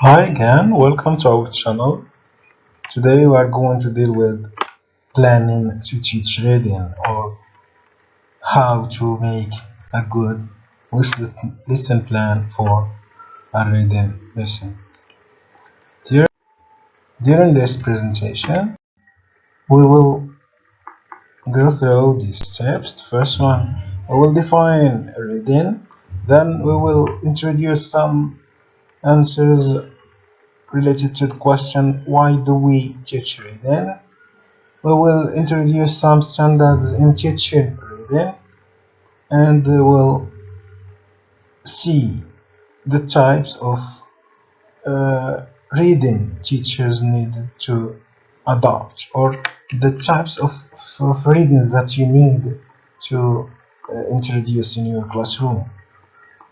Hi again, welcome to our channel. Today we are going to deal with planning to teach reading, or how to make a good lesson plan for a reading lesson. During this presentation, we will go through these steps. The first one, we will define reading, then we will introduce some answers related to the question, why do we teach reading? We will introduce some standards in teaching reading, and we will see the types of reading teachers need to adopt, or the types of readings that you need to introduce in your classroom.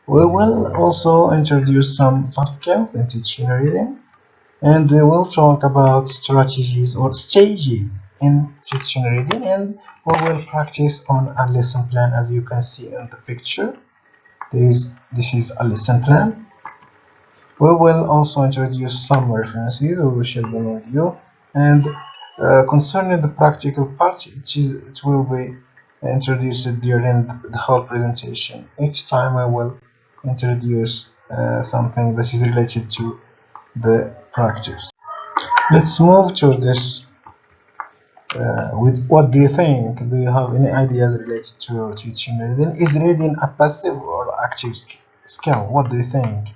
We will also introduce some soft skills in teaching reading, and we will talk about strategies or stages in teaching reading, and we will practice on a lesson plan. As you can see in the picture, this is a lesson plan. We will also introduce some references. We will share them with you, and concerning the practical part, it will be introduced during the whole presentation. Each time I will introduce something that is related to the practice. Let's move to this. With what do you think? Do you have any ideas related to teaching reading? Is reading a passive or active skill? What do you think?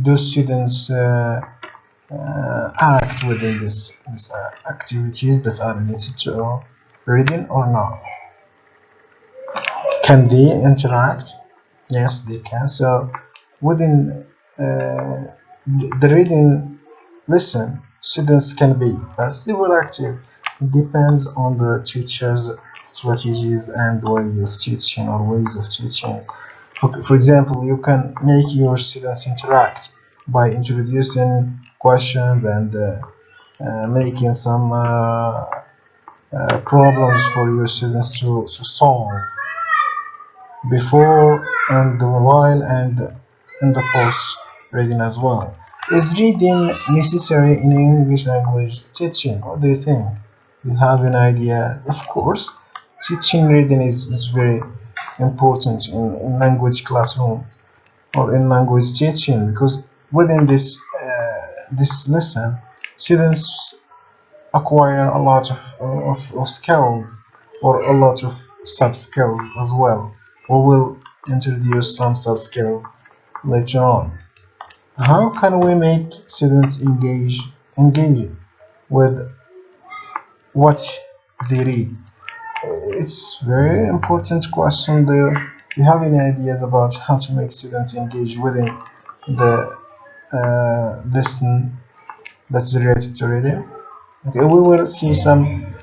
Do students act within these activities that are related to reading or not? Can they interact? Yes, they can. So within the reading lesson, students can be passive or active. It depends on the teacher's strategies and way of teaching, or ways of teaching. For example, you can make your students interact by introducing questions and making some problems for your students to solve before and while and in the post reading as well. Is reading necessary in English language teaching? What do you think? You have an idea? Of course, teaching reading is very important in language classroom or in language teaching, because within this lesson, students acquire a lot of skills, or a lot of sub skills as well. We will introduce some sub skills later on. How can we make students engage with what they read? It's very important question. Do you have any ideas about how to make students engage within the lesson that's related to reading? Okay, we will see some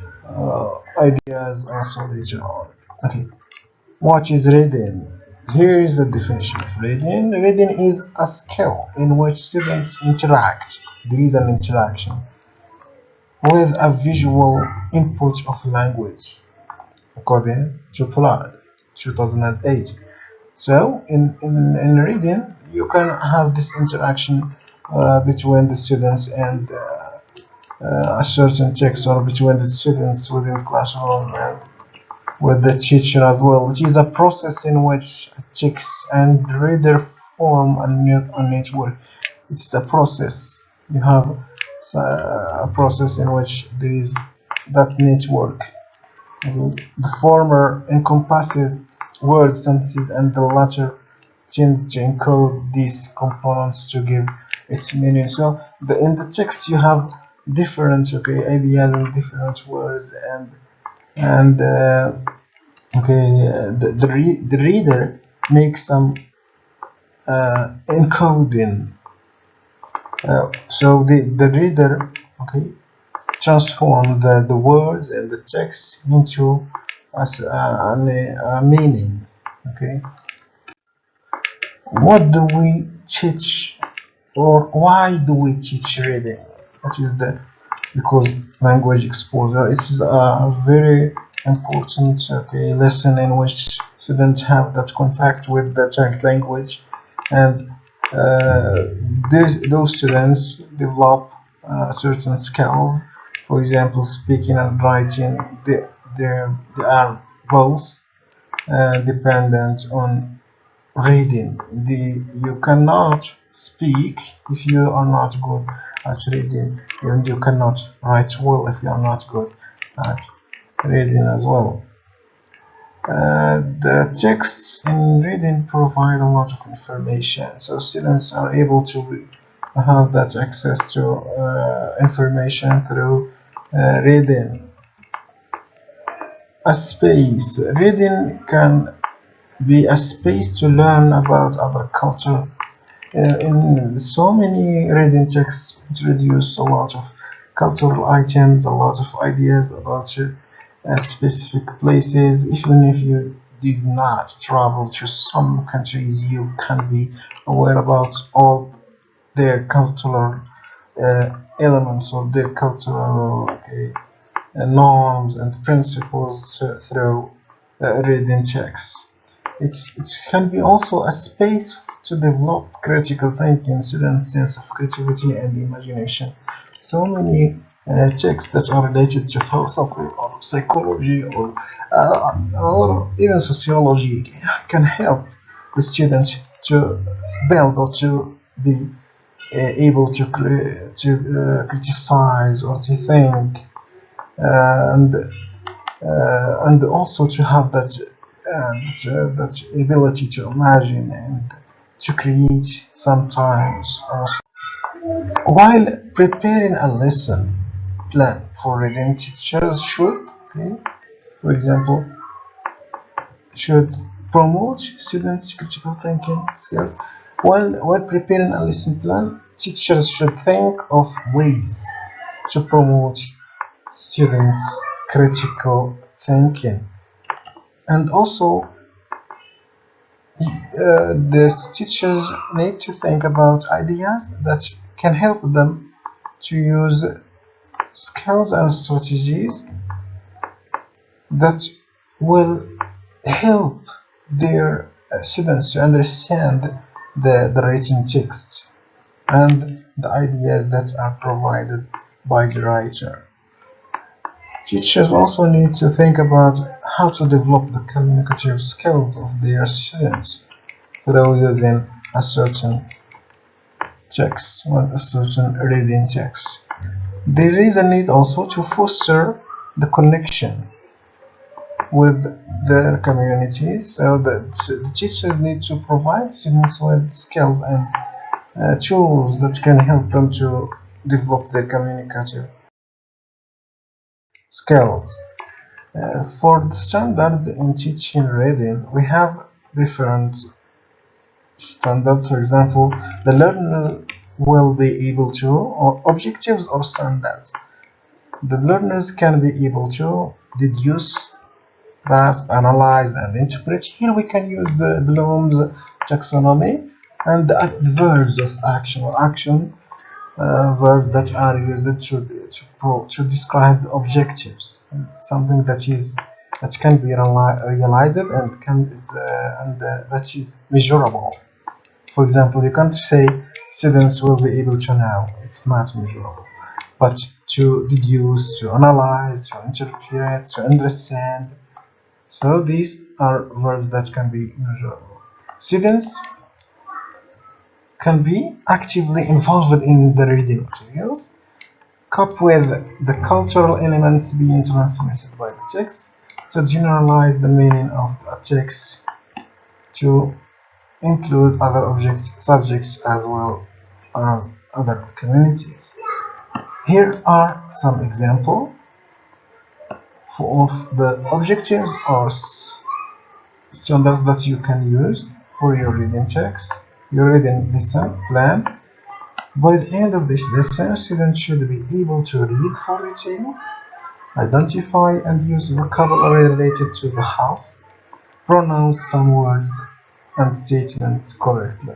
ideas also later on. Okay, what is reading? Here is the definition of reading. Reading is a skill in which students interact. There is an interaction with a visual input of language, according to GRAD 2008. So in reading, you can have this interaction between the students and a certain text, or between the students within the classroom and with the teacher as well. It is a process in which text and reader form a network. It's a process. You have a process in which there is that network. The former encompasses words, sentences, and the latter tends to encode these components to give its meaning. So in the text you have different ideas and different words, and the reader makes some encoding. So the reader transform the words and the text into a meaning. What do we teach, or why do we teach reading? That is because language exposure. It is a very important lesson in which students have that contact with the target language, and those students develop certain skills. For example, speaking and writing, they are both dependent on reading. You cannot speak if you are not good at reading, and you cannot write well if you are not good at reading as well. The texts in reading provide a lot of information, so students are able to have that access to information through reading. A space. Reading can be a space to learn about other culture. In so many reading texts introduce a lot of cultural items, a lot of ideas about specific places. Even if you did not travel to some countries, you can be aware about all their cultural elements or their cultural norms and principles through reading texts. It can be also a space to develop critical thinking, students' sense of creativity and imagination. So many texts that are related to philosophy or psychology or even sociology can help the students to build or to be able to criticize or to think and also to have that ability to imagine and to create sometimes. While preparing a lesson plan for reading, teachers should, for example, should promote students' critical thinking skills. While preparing a lesson plan, teachers should think of ways to promote students' critical thinking. And also, the teachers need to think about ideas that can help them to use skills and strategies that will help their students to understand the written text and the ideas that are provided by the writer. Teachers also need to think about how to develop the communicative skills of their students through using a certain text or a certain reading text. There is a need also to foster the connection with their communities, so that the teachers need to provide students with skills and tools that can help them to develop their communicative skills. For the standards in teaching reading, we have different standards. For example, the learner will be able to, or objectives or standards. The learners can be able to deduce, grasp, analyze, and interpret. Here we can use the Bloom's taxonomy and the verbs of action or action verbs that are used to describe objectives, something that can be realized and that is measurable. For example, you can't say students will be able to know. It's not measurable. But to deduce, to analyze, to interpret, to understand. So these are verbs that can be measurable. Students can be actively involved in the reading materials, cope with the cultural elements being transmitted by the text, to generalize the meaning of a text, to include other subjects as well as other communities. Here are some examples of the objectives or standards that you can use for your reading text, your reading lesson plan. By the end of this lesson, students should be able to read for details, identify and use vocabulary related to the house, pronounce some words and statements correctly.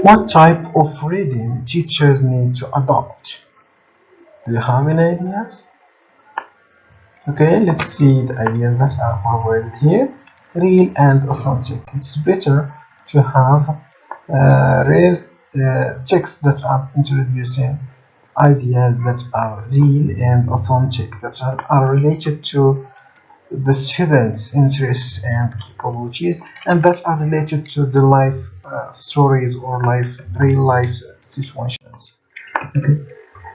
What type of reading teachers need to adopt? Do you have any ideas? Okay, let's see the ideas that are provided here. real and authentic. It's better to have real texts that are introducing ideas that are real and authentic, that are related to the students' interests and capabilities, and that are related to the life stories or real life situations. Okay.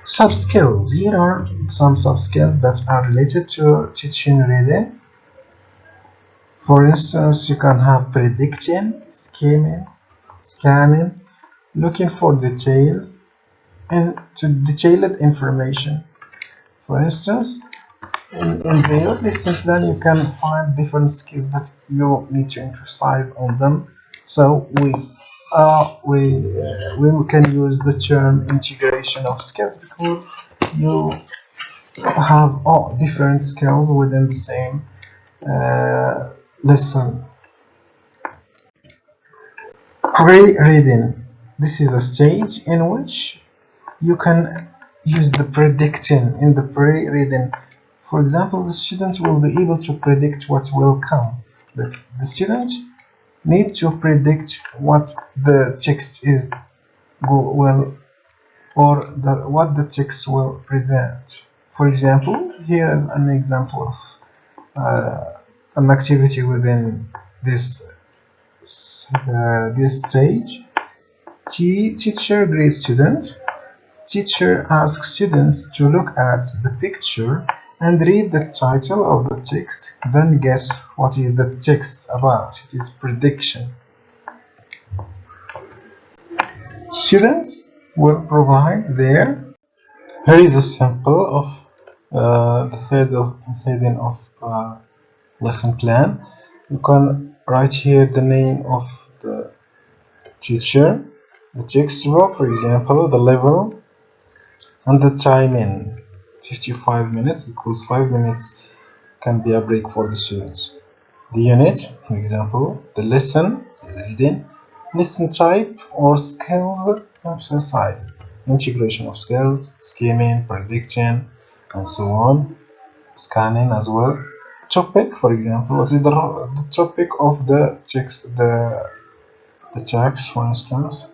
Sub skills. Here are some sub skills that are related to teaching reading. For instance, you can have predicting, skimming, scanning, looking for details, and to detailed information. For instance, in the lesson plan, you can find different skills that you need to emphasize on them. So we can use the term integration of skills because you have all different skills within the same lesson. Pre-reading. This is a stage in which you can use the predicting in the pre-reading. For example, the student will be able to predict what will come. The student need to predict what the text is will or what the text will present. For example, here is an example of an activity within this stage. Teacher grades student. Teacher asks students to look at the picture and read the title of the text, then guess what is the text about. It is prediction. Students will provide their. Here is a sample of the heading of lesson plan. You can write here the name of the teacher, the textbook, for example, the level, and the timing. 55 minutes, because 5 minutes can be a break for the students. The unit, for example, the lesson, the reading, lesson type or skills emphasized, integration of skills, skimming, predicting, and so on, scanning as well. Topic, for example, what is the topic of the text, the text, for instance.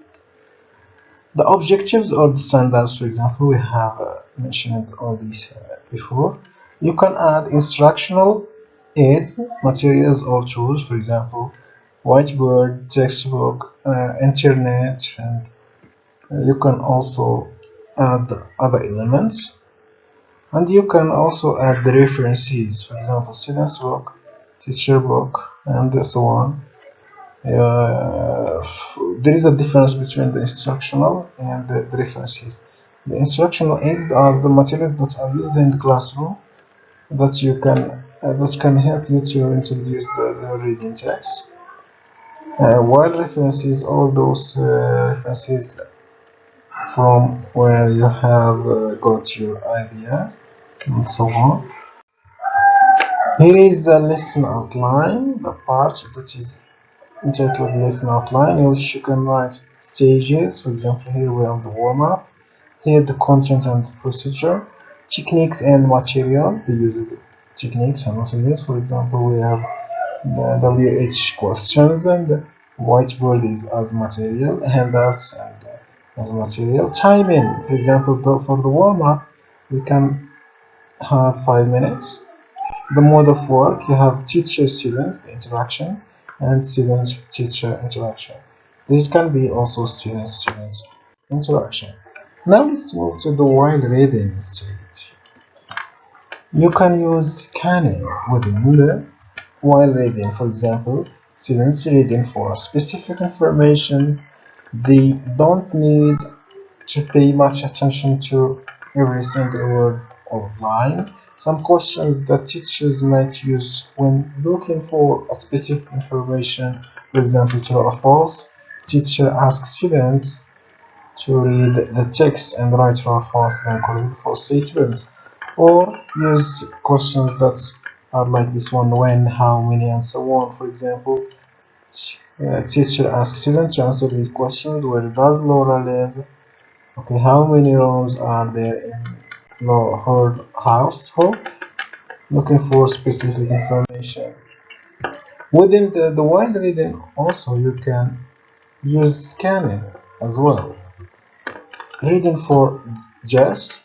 The objectives or the standards, for example, we have mentioned all these before. You can add instructional aids, materials or tools, for example, whiteboard, textbook, internet, and you can also add other elements. And you can also add the references, for example, student's book, teacher book, and so on. There is a difference between the instructional and the references. The instructional aids are the materials that are used in the classroom that can help you to introduce the reading text. While references, all those references from where you have got your ideas and so on. Here is the lesson outline, the part that is entitled lesson outline, in which you can write stages. For example, here we have the warm-up, here the content and the procedure, techniques and materials, the use of the techniques and materials. For example, we have the WH questions, and the whiteboard is as material, handouts and as material. Timing, for example, for the warm-up, we can have 5 minutes. The mode of work, you have teacher-students, the interaction, and student-teacher interaction. This can be also student-student interaction. Now let's move to the while reading stage. You can use scanning within the while reading. For example, students reading for specific information. They don't need to pay much attention to every single word or line. Some questions that teachers might use when looking for a specific information, for example, true or false. Teacher asks students to read the text and write true or false, then correct false statements, or use questions that are like this one: when, how, many, and so on. For example, teacher asks students to answer these questions: where does Laura live? Okay, how many rooms are there in her household? Looking for specific information. Within the while reading also you can use scanning as well. Reading for just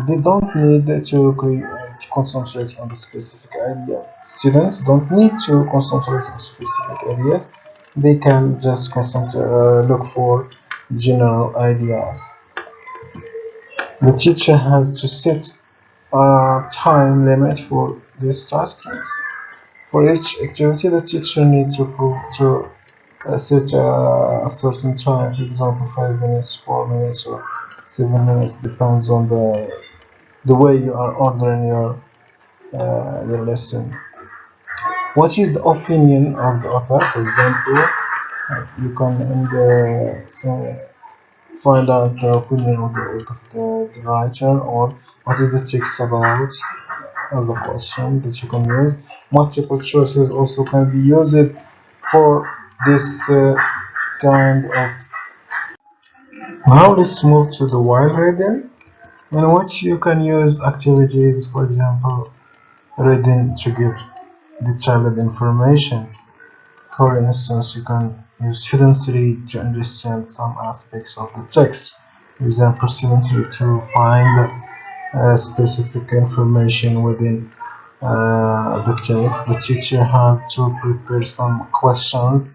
they don't need to concentrate on the specific idea. Students don't need to concentrate on specific ideas. They can just look for general ideas. The teacher has to set a time limit for these taskings. For each activity, the teacher needs to set a certain time, for example, 5 minutes, 4 minutes, or 7 minutes, depends on the way you are ordering your lesson. What is the opinion of the author? For example, you can find out the opinion of the writer, or what is the text about, as a question that you can use. Multiple choices also can be used for this kind of. Now let's move to the while reading, in which you can use activities, for example, reading to get detailed information. For instance, you can use students read to understand some aspects of the text. For example, students read to find specific information within the text. The teacher has to prepare some questions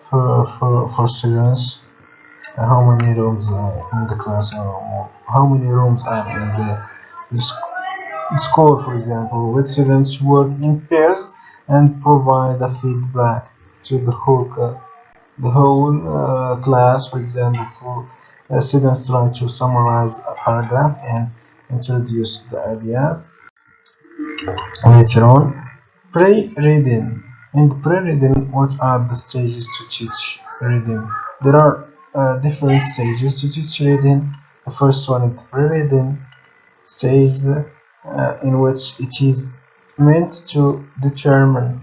for students. How many rooms in the class, or how many rooms are in the school, for example, with students work in pairs and provide a feedback to the whole class. For example, for students try to summarize a paragraph and introduce the ideas later on. Pre-reading. In the pre-reading, what are the stages to teach reading? There are different stages to teach reading. The first one is pre-reading stage, in which it is meant to determine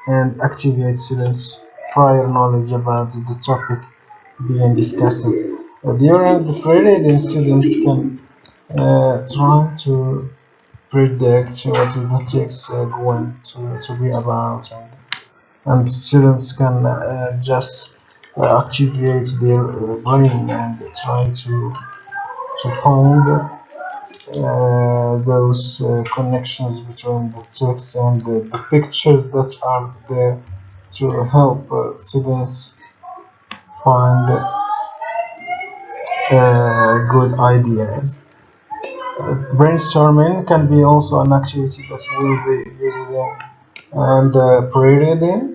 and activate students' prior knowledge about the topic being discussed. During the pre-reading, students can try to predict what is the text going to be about, and students can just activate their brain and try to find those connections between the text and the pictures that are there to help students find good ideas. Brainstorming can be also an activity that will be used in and pre-reading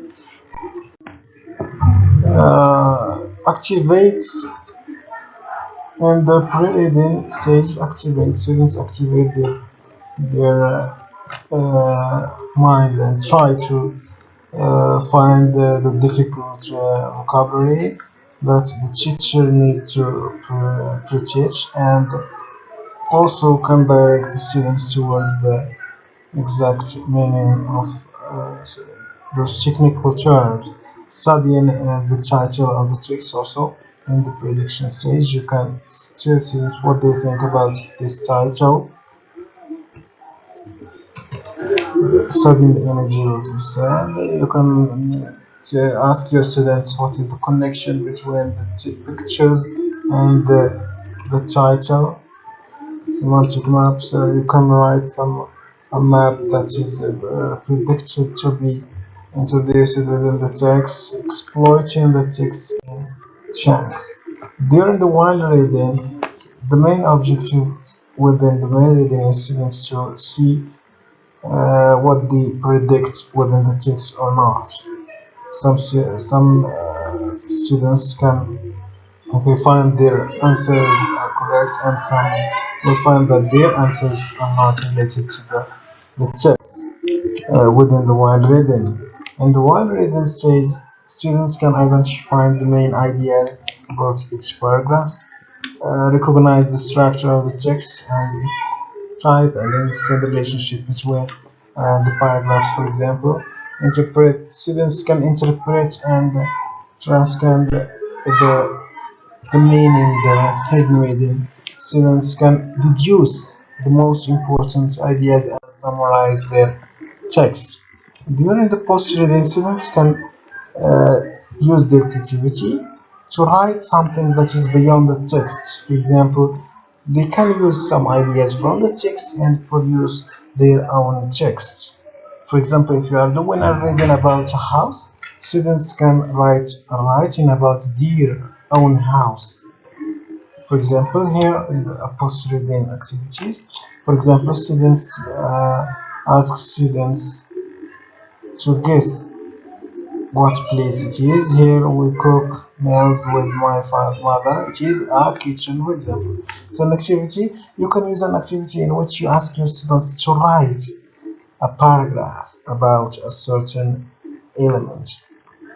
activates in the pre-reading stage. Students activate their mind and try to find the difficult vocabulary that the teacher needs to teach, and also can direct the students towards the exact meaning of those technical terms. Studying the title of the text also in the prediction stage, you can tell students what they think about this title. Studying the images, as we said, you can ask your students what is the connection between the two pictures and the title. Semantic maps, you can write a map that is predicted to be introduced within the text, exploiting the text in chunks. During the while reading, the main objective within the main reading is students to see what they predict within the text or not. Some students can find their answers are correct, and some will find that their answers are not related to the text within the while reading. In the while reading stage, students can identify the main ideas about each paragraph, recognize the structure of the text and its type, and understand the relationship between the paragraphs. For example, students can interpret and transcend the meaning, the hidden meaning. Students can deduce the most important ideas and summarize their text. During the post-reading, students can uh, use their creativity to write something that is beyond the text. For example, they can use some ideas from the text and produce their own text. For example, if you are doing a reading about a house, students can writing about their own house. For example, here is a post-reading activities. For example, students ask students to guess what place it is. Here we cook meals with my mother. It is a kitchen, for example. It's an activity. You can use an activity in which you ask your students to write a paragraph about a certain element.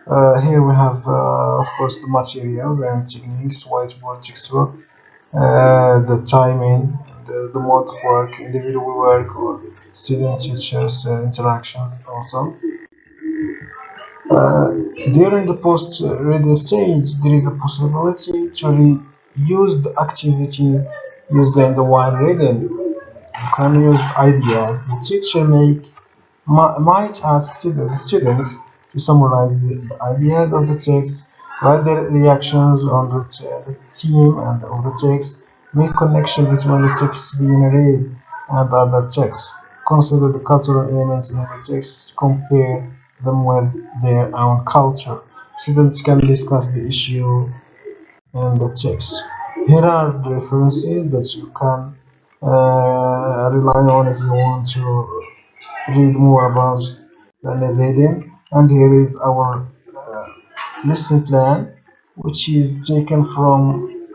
Here we have, of course, the materials and techniques, whiteboard, textbook, the timing, the mode of work, individual work, or student-teachers interactions also. Uh, During the post-ready stage, there is a possibility to reuse the activities used in the while reading. You can use ideas the teacher might ask students to summarize the ideas of the text, write their reactions on the theme and of the text, make connection between the text being read and other texts, consider the cultural elements in the text, compare them with their own culture. Students can discuss the issue and the text. Here are the references that you can rely on if you want to read more about the reading. And here is our lesson plan, which is taken from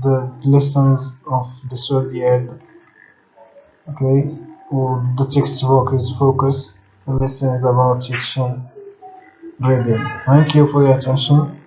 the lessons of the third year. Okay, well, the textbook is focused. The lesson is about teaching reading. Thank you for your attention.